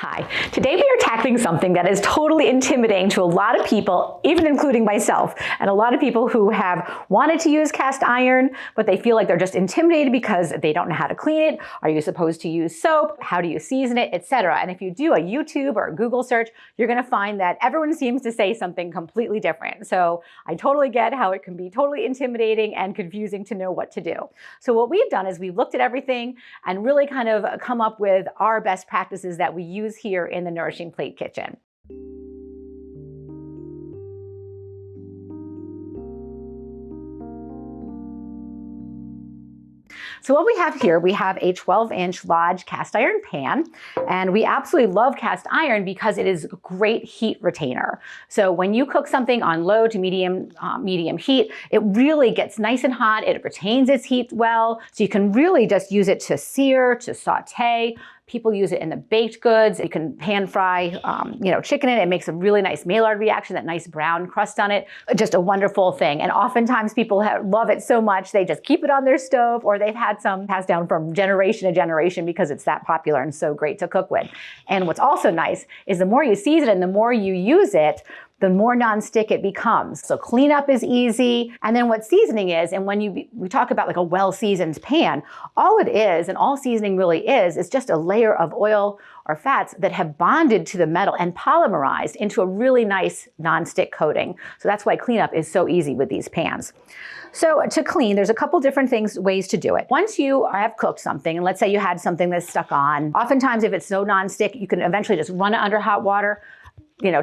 Hi, today we are tackling something that is totally intimidating to a lot of people, even including myself, and a lot of people who have wanted to use cast iron, but they feel like they're just intimidated because they don't know how to clean it. Are you supposed to use soap? How do you season it, etc.? And if you do a YouTube or a Google search, you're gonna find that everyone seems to say something completely different. So I totally get how it can be totally intimidating and confusing to know what to do. So what we've done is we've looked at everything and really kind of come up with our best practices that we use here in the Nourishing Plate Kitchen. So what we have here, we have a 12-inch Lodge cast iron pan, and we absolutely love cast iron because it is a great heat retainer. So when you cook something on low to medium heat, it really gets nice and hot. It retains its heat well, so you can really just use it to sear, to sauté. People use it in the baked goods. You can pan fry, chicken in it. It makes a really nice Maillard reaction, that nice brown crust on it. Just a wonderful thing. And oftentimes people love it so much, they just keep it on their stove, or they've had some passed down from generation to generation because it's that popular and so great to cook with. And what's also nice is the more you season it and the more you use it, the more nonstick it becomes. So cleanup is easy. And then what seasoning is, and when we talk about like a well-seasoned pan, all it is, and all seasoning really is just a layer of oil or fats that have bonded to the metal and polymerized into a really nice nonstick coating. So that's why cleanup is so easy with these pans. So to clean, there's a couple different ways to do it. Once you have cooked something, and let's say you had something that's stuck on, oftentimes if it's so nonstick, you can eventually just run it under hot water,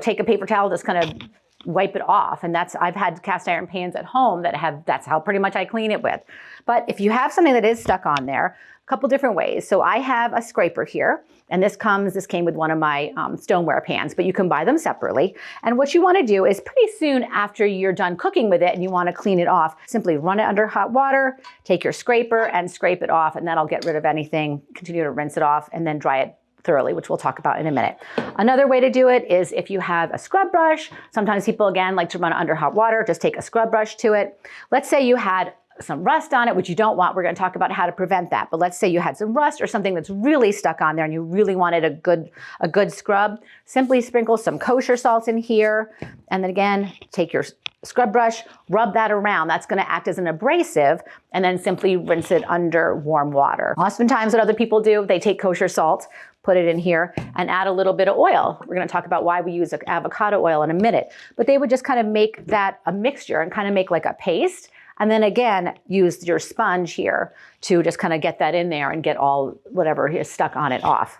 take a paper towel, just kind of wipe it off. And I've had cast iron pans at home that's how pretty much I clean it with. But if you have something that is stuck on there, a couple different ways. So I have a scraper here, and this came with one of my stoneware pans, but you can buy them separately. And what you want to do is pretty soon after you're done cooking with it and you want to clean it off, simply run it under hot water, take your scraper and scrape it off, and that'll get rid of anything. Continue to rinse it off and then dry it thoroughly, which we'll talk about in a minute. Another way to do it is if you have a scrub brush. Sometimes people, again, like to run it under hot water. Just take a scrub brush to it. Let's say you had some rust on it, which you don't want. We're going to talk about how to prevent that. But let's say you had some rust or something that's really stuck on there and you really wanted a good scrub. Simply sprinkle some kosher salt in here. And then again, take your scrub brush, rub that around. That's going to act as an abrasive, and then simply rinse it under warm water. Oftentimes what other people do, they take kosher salt, put it in here, and add a little bit of oil. We're going to talk about why we use avocado oil in a minute. But they would just kind of make that a mixture and kind of make like a paste. And then again, use your sponge here to just kind of get that in there and get all whatever is stuck on it off.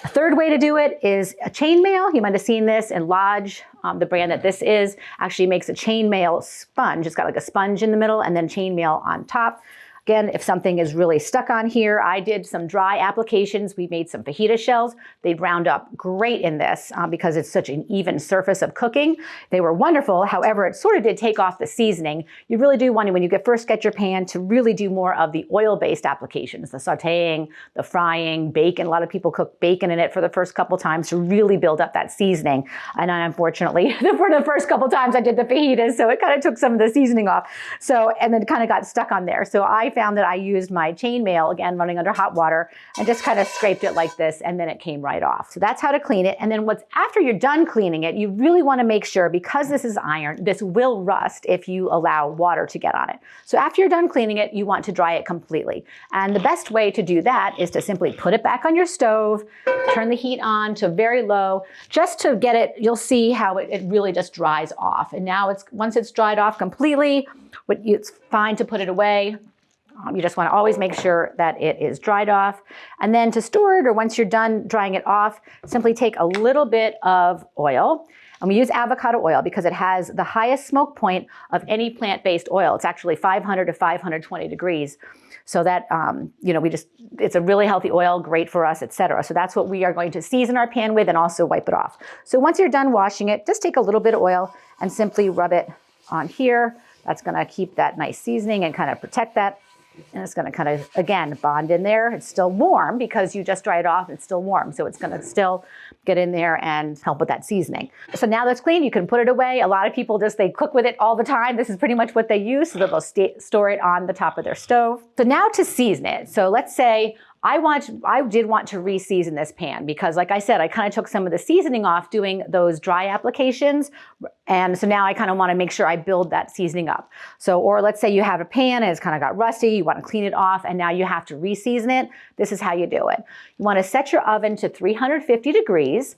A third way to do it is a chainmail. You might have seen this in Lodge. The brand that this is actually makes a chainmail sponge. It's got like a sponge in the middle and then chainmail on top. Again, if something is really stuck on here, I did some dry applications. We made some fajita shells. They'd round up great in this because it's such an even surface of cooking. They were wonderful. However, it sort of did take off the seasoning. You really do want to, when you first get your pan, to really do more of the oil-based applications, the sautéing, the frying, bacon. A lot of people cook bacon in it for the first couple times to really build up that seasoning. And unfortunately, for the first couple times I did the fajitas, so it kind of took some of the seasoning off. And then kind of got stuck on there. So I found that I used my chainmail, again, running under hot water, and just kind of scraped it like this, and then it came right off. So that's how to clean it. And then after you're done cleaning it, you really want to make sure, because this is iron, this will rust if you allow water to get on it. So after you're done cleaning it, you want to dry it completely. And the best way to do that is to simply put it back on your stove, turn the heat on to very low, just to get it, you'll see how it really just dries off. And now once it's dried off completely, it's fine to put it away. You just want to always make sure that it is dried off. And then to store it, or once you're done drying it off, simply take a little bit of oil. And we use avocado oil because it has the highest smoke point of any plant-based oil. It's actually 500 to 520 degrees. So that, it's a really healthy oil, great for us, etc. So that's what we are going to season our pan with and also wipe it off. So once you're done washing it, just take a little bit of oil and simply rub it on here. That's going to keep that nice seasoning and kind of protect that. And it's going to kind of, again, bond in there. It's still warm because you just dry it off. It's still warm. So it's going to still get in there and help with that seasoning. So now that's clean. You can put it away. A lot of people they cook with it all the time. This is pretty much what they use. So they'll store it on the top of their stove. So now to season it. So let's say I did want to re-season this pan because, like I said, I kind of took some of the seasoning off doing those dry applications. And so now I kind of want to make sure I build that seasoning up. So, or let's say you have a pan and it's kind of got rusty, you want to clean it off, and now you have to re-season it. This is how you do it. You want to set your oven to 350 degrees,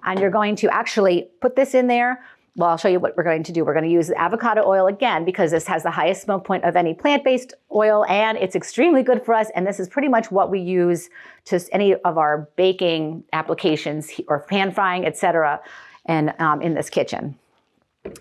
and you're going to actually put this in there. Well, I'll show you what we're going to do. We're going to use avocado oil again because this has the highest smoke point of any plant-based oil, and it's extremely good for us. And this is pretty much what we use to any of our baking applications or pan frying, etc., and in this kitchen.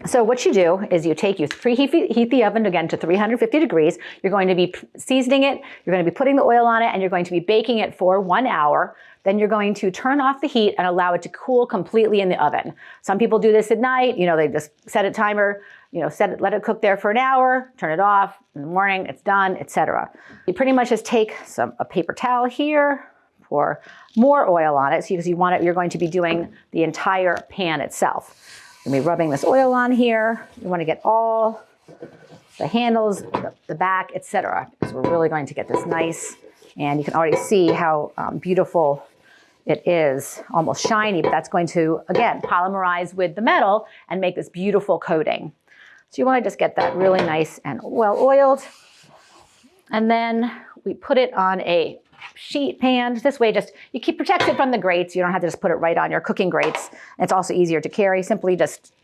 So what you do is you preheat the oven again to 350 degrees. You're going to be seasoning it. You're going to be putting the oil on it, and you're going to be baking it for 1 hour. Then you're going to turn off the heat and allow it to cool completely in the oven. Some people do this at night. They just set a timer, let it cook there for an hour, turn it off. In the morning, it's done, etc. You pretty much just take a paper towel here, pour more oil on it because you're going to be doing the entire pan itself. You're going to be rubbing this oil on here. You want to get all the handles, the back, etc. So we're really going to get this nice, and you can already see how beautiful it is, almost shiny, but that's going to, again, polymerize with the metal and make this beautiful coating. So you want to just get that really nice and well oiled. And then we put it on a sheet pan. This way you keep protect it from the grates. You don't have to just put it right on your cooking grates. It's also easier to carry. Simply just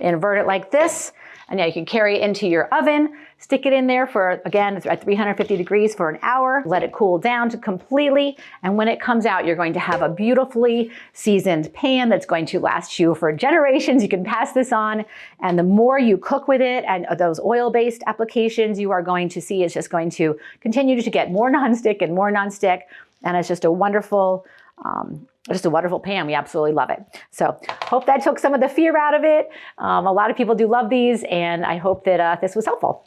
invert it like this. And now you can carry it into your oven, stick it in there for, again, at 350 degrees for an hour, let it cool down completely. And when it comes out, you're going to have a beautifully seasoned pan that's going to last you for generations. You can pass this on. And the more you cook with it and those oil-based applications, you are going to see it's just going to continue to get more nonstick and more nonstick. And it's just a wonderful pan. We absolutely love it. So hope that took some of the fear out of it. A lot of people do love these, and I hope that this was helpful.